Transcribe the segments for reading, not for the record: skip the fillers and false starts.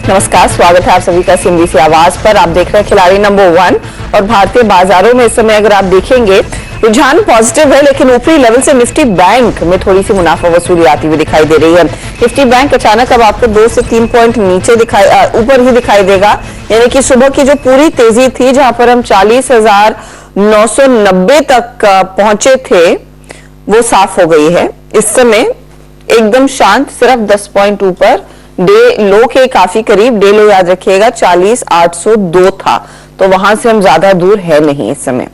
नमस्कार, स्वागत है आप सभी का सीएनबीसी आवाज पर। आप देख रहे हैं खिलाड़ी नंबर 1 और भारतीय बाजारों में इस समय अगर आप देखेंगे रुझान पॉजिटिव है, लेकिन ऊपरी लेवल से निफ्टी बैंक में थोड़ी सी मुनाफा वसूली आती हुई दिखाई दे रही है। निफ्टी बैंक अचानक अब आपको 2 से 3 पॉइंट नीचे ऊपर ही दिखाई देगा, यानी कि सुबह की जो पूरी तेजी थी जहां पर हम 40,990 तक पहुंचे थे वो साफ हो गई है। इस समय एकदम शांत, सिर्फ 10 पॉइंट ऊपर, डे लो के काफी करीब। डे लो याद रखिएगा 40,802 था, तो वहां से हम ज्यादा दूर है नहीं इस समय।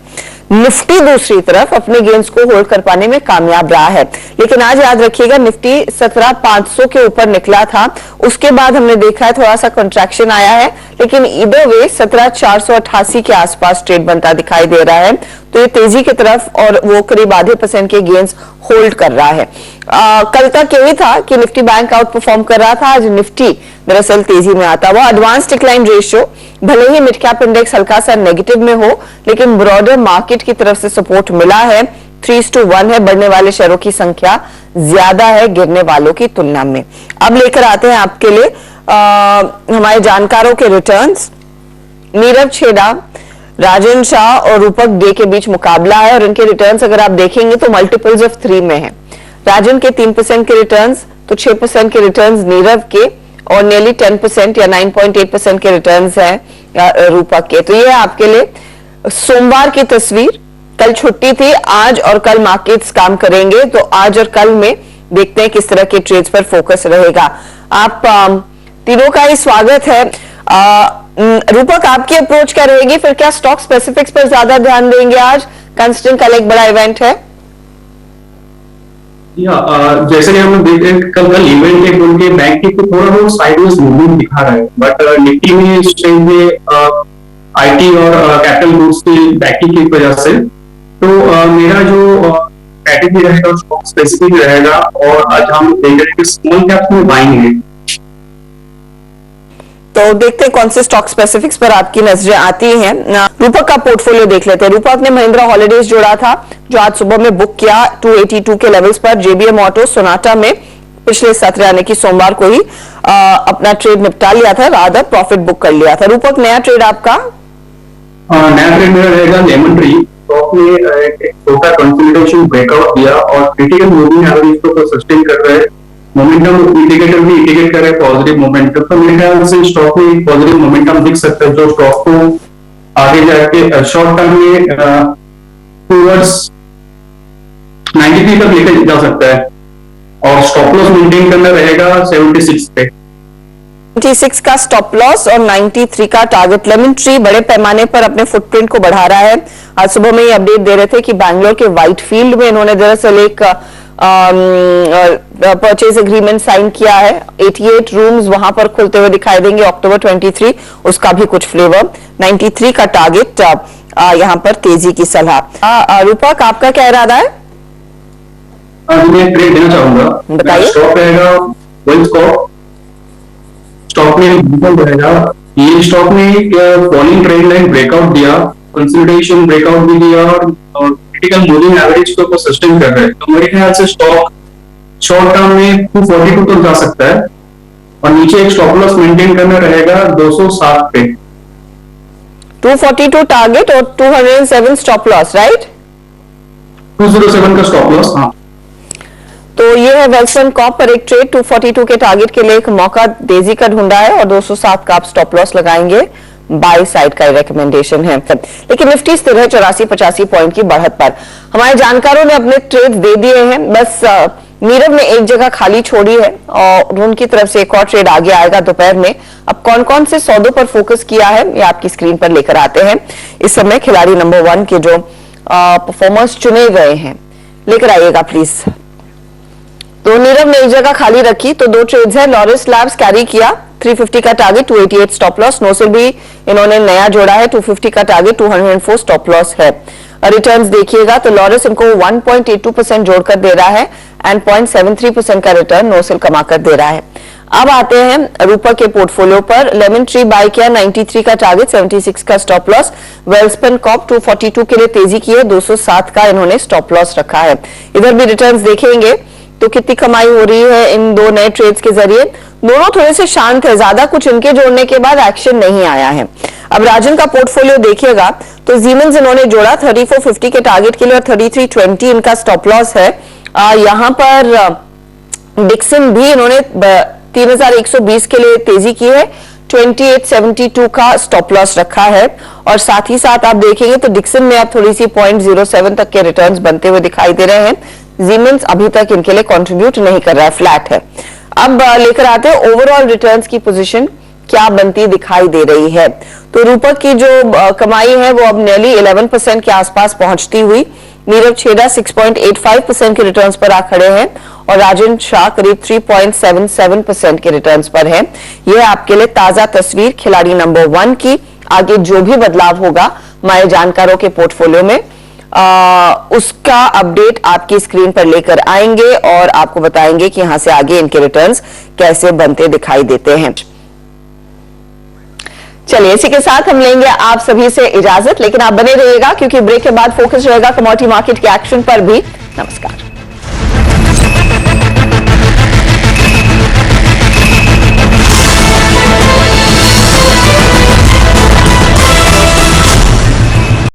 निफ्टी दूसरी तरफ अपने गेंस को होल्ड कर पाने में कामयाब रहा है, लेकिन आज याद रखिएगा निफ्टी 17,500 के ऊपर निकला था, उसके बाद हमने देखा है थोड़ा सा कंट्रैक्शन आया है, लेकिन इधर वे 17,488 के आसपास ट्रेड बनता दिखाई दे रहा है। तो ये तेजी की तरफ और वो करीब आधे % के गेंस होल्ड कर रहा है। कल तक यही था कि निफ्टी बैंक आउट परफॉर्म कर रहा था, आज निफ्टी दरअसल तेजी में आता हुआ। एडवांस डिक्लाइन रेशियो भले ही मिड कैप इंडेक्स हल्का सा नेगेटिव में हो, लेकिन ब्रॉडर मार्केट की तरफ से सपोर्ट मिला है। 3:1 है, बढ़ने वाले शेयरों की संख्या ज्यादा है गिरने वालों की तुलना में। अब लेकर आते हैं आपके लिए हमारे जानकारों के रिटर्न्स। नीरव छेड़ा, राजन शाह और रूपक डे के बीच मुकाबला है और इनके रिटर्न्स अगर आप देखेंगे तो मल्टीपल्स ऑफ 3 में है। राजन के 3% के रिटर्न्स, तो 6% के रिटर्न्स नीरव के और नियरली 10% या 9.8% के रिटर्न्स हैं रूपक के। तो ये है आपके लिए सोमवार की तस्वीर। कल छुट्टी थी, आज और कल मार्केट्स काम करेंगे, तो आज और कल में देखते हैं किस तरह के ट्रेड्स पर फोकस रहेगा। आप तीनों का ही स्वागत है। रूपक, आपकी अप्रोच क्या रहेगी? फिर क्या स्टॉक स्पेसिफिक्स पर ज्यादा ध्यान देंगे? आज कंस्टेंट कल एक बड़ा इवेंट है। जैसे कि हम देख रहे हैं कल इवेंट है, उनके बैंक की थोड़ा बहुत साइडवेज मूवमेंट दिखा रहा है, बट निफ्टी में इस टाइम में आईटी और कैपिटल गुड्स की बैकिंग की वजह से तो मेरा जो कैटेगरी रहेगा स्टॉक स्पेसिफिक रहेगा और आज हम देख रहे हैं कि स्मॉल कैप में बाइंग है। तो देखते हैं कौन से स्टॉक स्पेसिफिक्स पर आपकी नजरें आती हैं। रूपक का पोर्टफोलियो देख लेते हैं। रूपक ने महिंद्रा हॉलिडेज जोड़ा था जो आज सुबह में बुक किया 282 के लेवल्स पर। जेबीएम ऑटो सोनाटा में पिछले सत्र यानी कि सोमवार को ही अपना ट्रेड निपटा लिया था, रादर प्रॉफिट बुक कर लिया था। रूपक, नया ट्रेड आपका? नया ट्रेड मेरा रहेगा लेमन ट्री। स्टॉक ने एक छोटा कंसोलिडेशन ब्रेकआउट दिया और क्रिटिकल मूविंग एवरेज को सस्टेन कर रहे हैं। मोमेंटम इंडिकेटर भी इंडिकेट कर रहे हैं पॉजिटिव मोमेंटम, तो मेरे ख्याल से स्टॉक में पॉजिटिव मोमेंटम दिख सकता है जो स्टॉक को आगे जाके शॉर्ट टर्म में टूवर्ड्स 93 तक लेकर जा सकता है और स्टॉप लॉस मेंटेन करना रहेगा 76 पे। 76 का स्टॉप लॉस और 93 का टारगेट। लेमन ट्री बड़े पैमाने पर अपने फुटप्रिंट को बढ़ा रहा है। आज सुबह में ये अपडेट दे रहे थे कि बैंगलोर के व्हाइट फील्ड में इन्होंने दरअसल एक परचेज एग्रीमेंट साइन किया है। 88 रूम्स वहां पर खुलते हुए दिखाई देंगे अक्टूबर 23, उसका भी कुछ फ्लेवर। 93 का टारगेट, यहां पर तेजी की सलाह। रूपक, आपका क्या इरादा है? मैं ट्रेड देना चाहूंगा। बताइए। स्टॉक रहेगा स्टॉक में रहेगा। ये स्टॉक में फॉलिंग ट्रेंड लाइन ब्रेकआउट दिया, कंसोलिडेशन ब्रेकआउट भी दिया और क्रिटिकल मूविंग एवरेज को सस्टेन कर रहे हैं। तो मेरे ख्याल से स्टॉक शॉर्ट टर्म में 242 तक जा सकता है और नीचे एक स्टॉप लॉस मेंटेन करना रहेगा 207 पे। 242 टारगेट और 207 स्टॉप लॉस, राइट? 207 का स्टॉप लॉस। हाँ, तो ये है वेल्सपन कॉर्प पर एक ट्रेड 242 के टारगेट के लिए एक मौका तेजी का ढूंढा है और 207 का आप स्टॉप लॉस लगाएंगे। बाय साइड का रिकमेंडेशन है। लेकिन निफ्टी स्थिर है 84-85 पॉइंट की बढ़त पर। हमारे जानकारों ने अपने ट्रेड दे दिए हैं, बस नीरव ने एक जगह खाली छोड़ी है और उनकी तरफ से एक और ट्रेड आगे आएगा दोपहर में। अब कौन कौन से सौदों पर फोकस किया है ये आपकी स्क्रीन पर लेकर आते हैं। इस समय खिलाड़ी नंबर 1 के जो परफॉर्मर्स चुने गए हैं लेकर आइएगा प्लीज। तो नीरव ने एक जगह खाली रखी, तो 2 ट्रेड्स है। लॉरिस लैब्स कैरी किया 350 का टारगेट, 288 स्टॉप लॉस। नोसिल भी इन्होंने नया जोड़ा है, 250 का टारगेट, 204 स्टॉप लॉस है। रिटर्न्स देखिएगा तो लॉरिस इनको 1.82% जोड़कर दे रहा है एंड 0.73% का रिटर्न नोसिल कमा कर दे रहा है। अब आते हैं रूपक के पोर्टफोलियो पर। लेमन ट्री बाय किया 93 का टारगेट, 76 का स्टॉप लॉस। वेल्सपन कॉर्प 242 के लिए तेजी की है, 207 का इन्होंने स्टॉप लॉस रखा है। इधर भी रिटर्न्स देखेंगे तो कितनी कमाई हो रही है इन दो नए ट्रेड्स के जरिए? दोनों थोड़े से शांत है, ज्यादा कुछ इनके जोड़ने के बाद एक्शन नहीं आया है। अब राजन का पोर्टफोलियो देखिएगा तो Siemens इन्होंने जोड़ा 3450 के टारगेट के लिए और 3320 इनका स्टॉप लॉस है। यहां पर डिक्सन भी इन्होंने 3120 के लिए तेजी की है, 2872 का स्टॉप लॉस रखा है। और साथ ही साथ आप देखेंगे तो डिक्सन में आप थोड़ी सी 0.07 तक के रिटर्न्स बनते हुए दिखाई दे रहे हैं। Siemens अभी तक इनके लिए कंट्रीब्यूट नहीं कर रहा है, फ्लैट है। अब लेकर आते हैं ओवरऑल रिटर्न्स की पोजीशन क्या बनती दिखाई दे रही है। तो रूपक की जो कमाई है वो अब नियरली 11% के आसपास पहुंचती हुई, नीरव छेड़ा 6.85% के रिटर्न्स पर आ खड़े हैं और राजन शाह करीब 3.77% के रिटर्न्स पर है। यह आपके लिए ताजा तस्वीर खिलाड़ी नंबर 1 की। आगे जो भी बदलाव होगा हमारे जानकारों के पोर्टफोलियो में उसका अपडेट आपकी स्क्रीन पर लेकर आएंगे और आपको बताएंगे कि यहां से आगे इनके रिटर्न्स कैसे बनते दिखाई देते हैं। चलिए इसी के साथ हम लेंगे आप सभी से इजाजत, लेकिन आप बने रहिएगा क्योंकि ब्रेक के बाद फोकस रहेगा कमोडिटी मार्केट के एक्शन पर भी। नमस्कार।